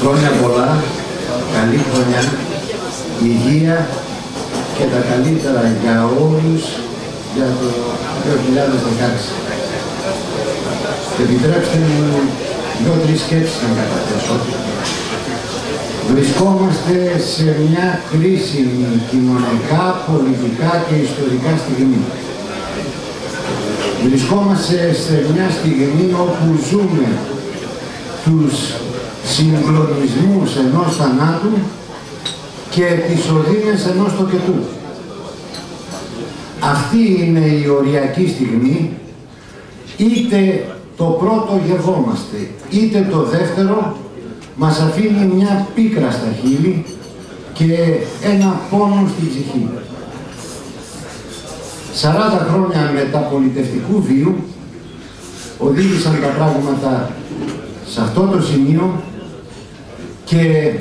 Χρόνια πολλά, καλή χρονιά, υγεία και τα καλύτερα για όλους για το 2016. Επιτρέψτε μου 2-3 σκέψεις να καταθέσω. Βρισκόμαστε σε μια κρίσιμη κοινωνικά, πολιτικά και ιστορικά στιγμή. Βρισκόμαστε σε μια στιγμή όπου ζούμε τους συγκλονισμούς ενός θανάτου και τις οδύνες ενός τοκετού. Αυτή είναι η οριακή στιγμή, είτε το πρώτο γευόμαστε, είτε το δεύτερο μας αφήνει μια πίκρα στα χείλη και ένα πόνο στην ψυχή. 40 χρόνια μεταπολιτευτικού βίου οδήγησαν τα πράγματα σε αυτό το σημείο και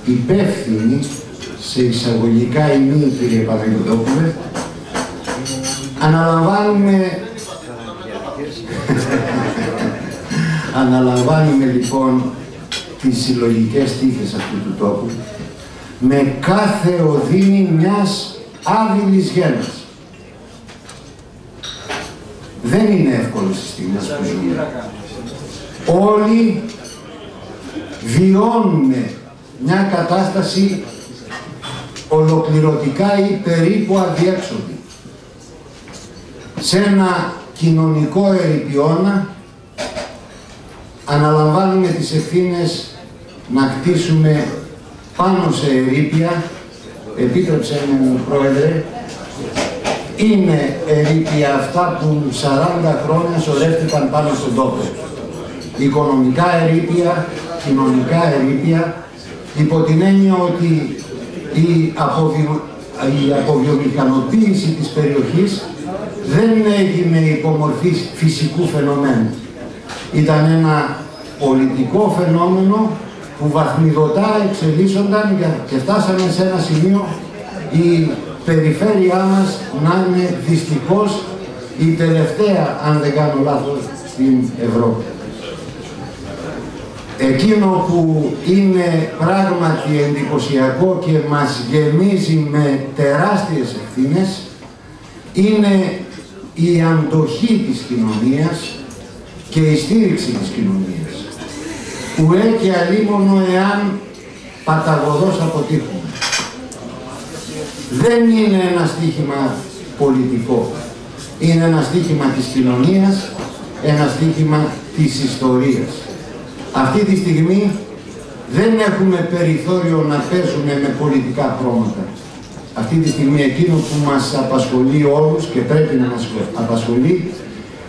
υπεύθυνοι, σε εισαγωγικά ημί, κύριε Παναγιωτόπουλε, αναλαμβάνουμε λοιπόν τις συλλογικές τύχες αυτού του τόπου με κάθε οδύνη μιας άδειλης γένας. Δεν είναι εύκολο στις στιγμές που ζούμε. Όλοι βιώνουμε μια κατάσταση ολοκληρωτικά ή περίπου αδιέξοδη. Σε ένα κοινωνικό ερειπιώνα αναλαμβάνουμε τις ευθύνες να κτίσουμε πάνω σε ερείπια. Επίτρεψε μου, Πρόεδρε, είναι ερείπια αυτά που 40 χρόνια σωρεύτηκαν πάνω στον τόπο. Οικονομικά ερείπια, κοινωνικά ερείπια, υπό την έννοια ότι η αποβιομηχανοποίηση της περιοχής δεν έγινε υπομορφή φυσικού φαινομένου. Ήταν ένα πολιτικό φαινόμενο που βαθμιδωτά εξελίσσονταν και φτάσαμε σε ένα σημείο η περιφέρειά μας να είναι δυστυχώς η τελευταία, αν δεν κάνω λάθος, στην Ευρώπη. Εκείνο που είναι πράγματι εντυπωσιακό και μας γεμίζει με τεράστιες ευθύνες είναι η αντοχή της κοινωνίας και η στήριξη της κοινωνίας. Ουέ και αλίμονο εάν παταγωδώς αποτύχουμε. Δεν είναι ένα στοίχημα πολιτικό. Είναι ένα στοίχημα της κοινωνίας, ένα στοίχημα της ιστορίας. Αυτή τη στιγμή δεν έχουμε περιθώριο να παίζουμε με πολιτικά χρώματα. Αυτή τη στιγμή εκείνο που μας απασχολεί όλους και πρέπει να μας απασχολεί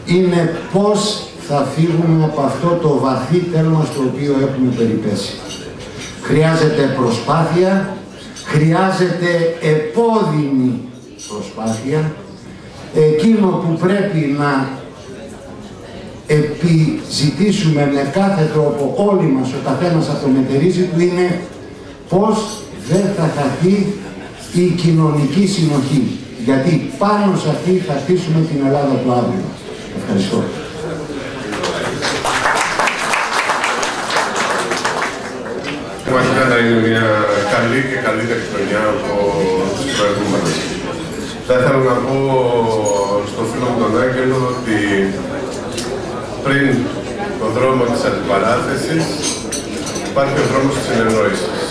είναι πώς θα φύγουμε από αυτό το βαθύ τέλμα στο οποίο έχουμε περιπέσει. Χρειάζεται προσπάθεια, χρειάζεται επώδυνη προσπάθεια. Εκείνο που πρέπει να επιζητήσουμε με κάθε τρόπο όλοι μας, ο καθένας από το μετερίζει του, είναι πώς δεν θα χαθεί η κοινωνική συνοχή. Γιατί πάνω σε αυτή θα χτίσουμε την Ελλάδα του αύριο. Ευχαριστώ. Μάλιστα να είναι μια καλή και καλύτερη χρονιά από τις προηγούμενες. Θα ήθελα να πω στον φίλο μου τον Άγγελο ότι πριν τον δρόμο της αντιπαράθεσης υπάρχει ο δρόμος της συνεννόησης.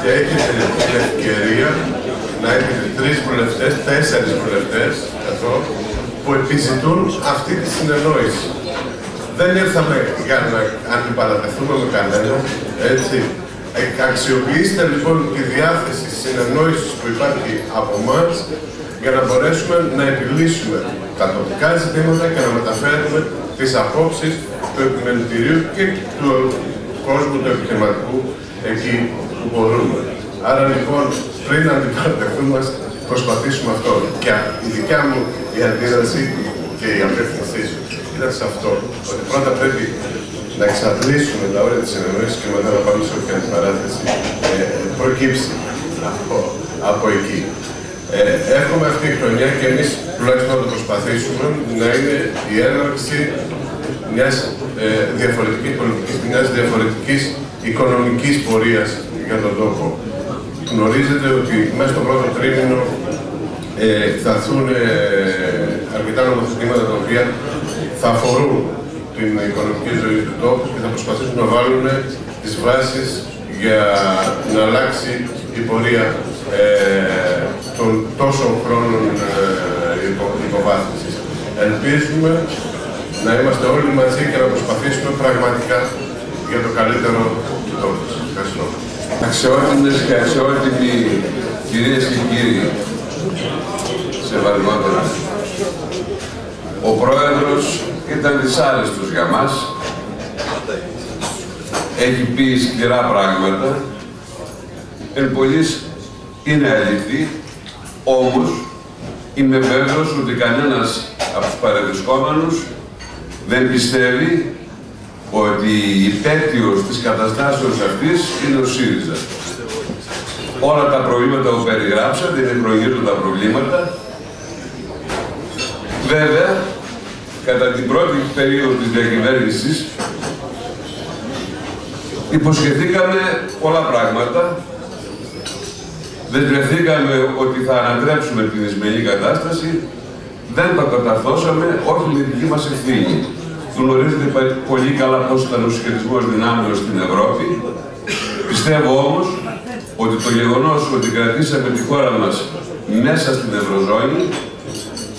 Και έχετε την ευκαιρία να έχετε 3 βουλευτές, 4 βουλευτές εδώ, που επιζητούν αυτή τη συνεννόηση. Δεν ήρθαμε για να αντιπαρατεθούμε με κανέναν, έτσι. Αξιοποιήστε λοιπόν τη διάθεση συνεννόησης που υπάρχει από εμάς για να μπορέσουμε να επιλύσουμε τα τοπικά ζητήματα και να μεταφέρουμε τις απόψεις του επιμελητηρίου και του κόσμου του επιχειρηματικού εκεί που μπορούμε. Άρα λοιπόν, πριν αντιπαρατεθούμε, προσπαθήσουμε αυτό. Και η δικιά μου η αντίδραση και η απεύθυνσή σου ήταν σε αυτό. Ότι πρώτα πρέπει να εξαντλήσουμε τα όρια της συνεννόησης και μετά να πάμε σε όποια αντιπαράθεση προκύψει από εκεί. Εύχομαι αυτή η χρονιά και εμείς τουλάχιστον να το προσπαθήσουμε να είναι η έναρξη μιας διαφορετικής πολιτικής ποινιάς, διαφορετικής οικονομικής πορείας για τον τόπο. Γνωρίζετε ότι μέσα στο πρώτο τρίμηνο θα έρθουν αρκετά νομοθετήματα τα οποία θα αφορούν την οικονομική ζωή του τόπου και θα προσπαθήσουν να βάλουν τις βάσεις για να αλλάξει η πορεία των τόσων χρόνων υποβάθμισης. Ελπίζουμε να είμαστε όλοι μαζί και να προσπαθήσουμε πραγματικά για το καλύτερο του τόπου. Ευχαριστώ. Αξιότιμες και αξιότιμοι κυρίες και κύριοι, σεβασμότερα, ο Πρόεδρος ήταν δυσάρεστος για μας. Έχει πει σκληρά πράγματα. Εν πολλοίς είναι αληθή, όμως είμαι βέβαιος ότι κανένας από τους παρευρισκόμενους δεν πιστεύει ότι η υπέτειος της καταστάσεως αυτής είναι ο ΣΥΡΙΖΑ. Όλα τα προβλήματα που περιγράψατε είναι προηγούμενα προβλήματα. Βέβαια, κατά την πρώτη περίοδο της διακυβέρνησης, υποσχεθήκαμε πολλά πράγματα. Δεσμευθήκαμε ότι θα ανατρέψουμε την δυσμενή κατάσταση. Δεν το καταρθώσαμε, όχι με δική μας ευθύνη. Γνωρίζετε πολύ καλά πώς ήταν ο συσχετισμός δυνάμεων στην Ευρώπη. Πιστεύω όμως ότι το γεγονός ότι κρατήσαμε τη χώρα μας μέσα στην Ευρωζώνη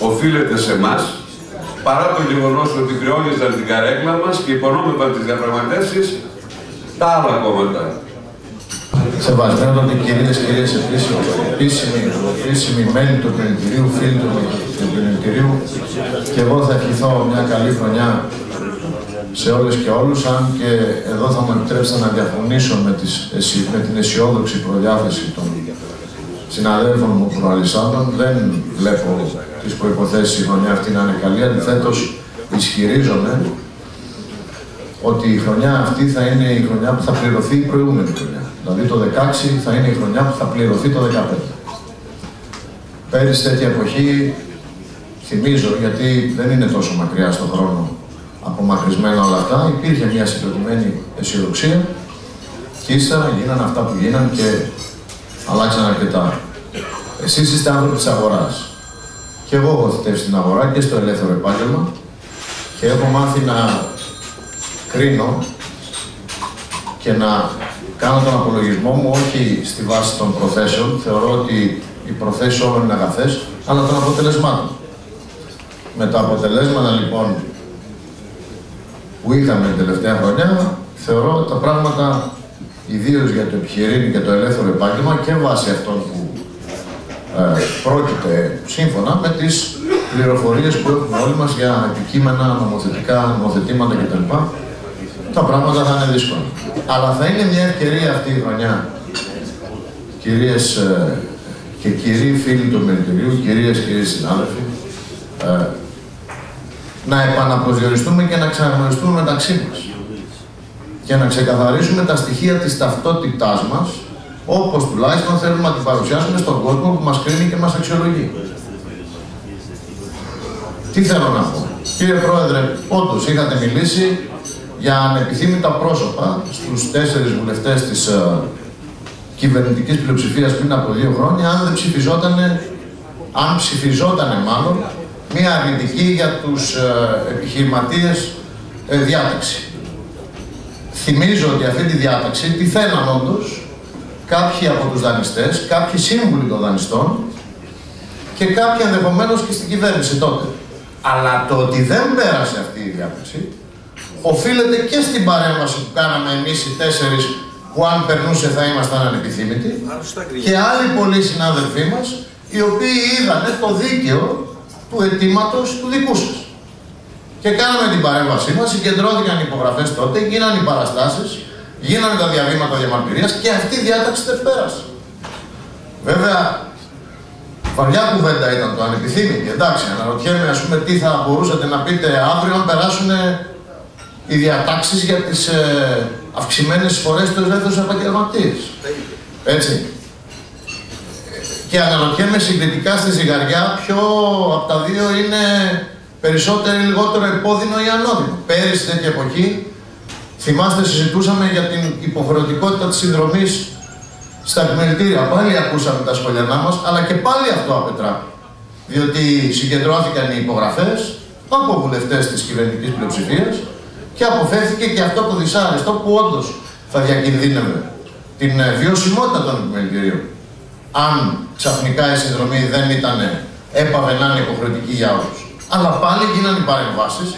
οφείλεται σε εμάς, παρά το γεγονός ότι κρυώνιζαν την καρέκλα μας και υπονόμευαν τις διαπραγματεύσεις τα άλλα κόμματα. Σεβασμένοι κυρίες και κύριοι, επίσημοι μέλη του Πληνητηρίου, φίλοι του Πληνητηρίου, και εγώ θα ευχηθώ μια καλή χρονιά σε όλες και όλους, αν και εδώ θα μου επιτρέψετε να διαφωνήσω με την αισιόδοξη προδιάθεση των συναδέλφων μου προαλισσάντων. Δεν βλέπω τις προϋποθέσεις η χρονιά αυτή να είναι καλή. Αντιθέτως, ισχυρίζομαι ότι η χρονιά αυτή θα είναι η χρονιά που θα πληρωθεί η προηγούμενη χρονιά. Δηλαδή το 2016 θα είναι η χρονιά που θα πληρωθεί το 2015. Πέρυσι τέτοια εποχή, θυμίζω, γιατί δεν είναι τόσο μακριά στον χρόνο απομακρυσμένα όλα αυτά, υπήρχε μια συγκροτημένη αισιοδοξία και ύστερα γίνανε αυτά που γίνανε και αλλάξαν αρκετά. Εσείς είστε άνθρωποι της αγοράς. Και εγώ έχω θητεύσει στην αγορά και στο ελεύθερο επάγγελμα και έχω μάθει να κρίνω και να κάνω τον απολογισμό μου όχι στη βάση των προθέσεων. Θεωρώ ότι οι προθέσεις όλων είναι αγαθές, αλλά των αποτελεσμάτων. Με τα αποτελέσματα λοιπόν που είχαμε την τελευταία χρονιά, θεωρώ τα πράγματα, ιδίως για το επιχειρήν και το ελεύθερο επάγγελμα και βάσει αυτών που πρόκειται σύμφωνα με τις πληροφορίες που έχουμε όλοι μας για επικείμενα, νομοθετικά, νομοθετήματα κτλ. Τα πράγματα θα είναι δύσκολα. Αλλά θα είναι μια ευκαιρία αυτή η χρονιά, κυρίες και κύριοι φίλοι του Μελητηρίου, κυρίες και κύριοι συνάδελφοι, να επαναπροσδιοριστούμε και να ξαναγνωριστούμε μεταξύ μας και να ξεκαθαρίσουμε τα στοιχεία της ταυτότητάς μας, όπως τουλάχιστον θέλουμε να την παρουσιάσουμε στον κόσμο που μας κρίνει και μας αξιολογεί. Τι θέλω να πω. Κύριε Πρόεδρε, όντως είχατε μιλήσει για ανεπιθύμητα πρόσωπα στους 4 βουλευτές της κυβερνητικής πλειοψηφίας πριν από 2 χρόνια, αν ψηφιζότανε μάλλον μία αρνητική για τους επιχειρηματίες διάταξη. Θυμίζω ότι αυτή τη διάταξη τη θέλαν όντως κάποιοι από τους δανειστές, κάποιοι σύμβουλοι των δανειστών και κάποιοι ενδεχομένως και στην κυβέρνηση τότε. Αλλά το ότι δεν πέρασε αυτή η διάταξη οφείλεται και στην παρέμβαση που κάναμε εμείς οι 4 που αν περνούσε θα ήμασταν ανεπιθύμητοι και άλλοι πολλοί συνάδελφοί μας οι οποίοι είδανε το δίκαιο του αιτήματος του δικού σας. Και κάναμε την παρέμβασή μας, συγκεντρώθηκαν οι υπογραφές τότε, γίνανε οι παραστάσεις, γίνανε τα διαβήματα διαμαρτυρίας και αυτή η διάταξη δεν πέρασε. Βέβαια, βαριά κουβέντα ήταν το ανεπιθύμητη. Εντάξει, αναρωτιέμαι ας πούμε τι θα μπορούσατε να πείτε αύριο αν περάσουν οι διατάξεις για τις αυξημένες εισφορές στους ελεύθερους επαγγελματίες. Έτσι. Και αναρωτιέμαι συγκριτικά στη ζυγαριά ποιο από τα δύο είναι περισσότερο ή λιγότερο επώδυνο ή ανώδυνο. Πέρυσι τέτοια εποχή, θυμάστε, συζητούσαμε για την υποχρεωτικότητα της συνδρομής στα επιμελητήρια. Πάλι ακούσαμε τα σχολιανά μας, αλλά και πάλι αυτό απετράπη. Διότι συγκεντρώθηκαν οι υπογραφές από βουλευτές της κυβερνητικής πλειοψηφίας και αποφεύθηκε και αυτό το δυσάρεστο που όντως θα διακινδύνευε την βιωσιμότητα των επιμελητηρίων. Αν ξαφνικά η συνδρομή δεν έπαβε να είναι υποχρεωτική για όλους. Αλλά πάλι γίνανε οι παρεμβάσεις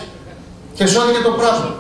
και σώθηκε το πράγμα.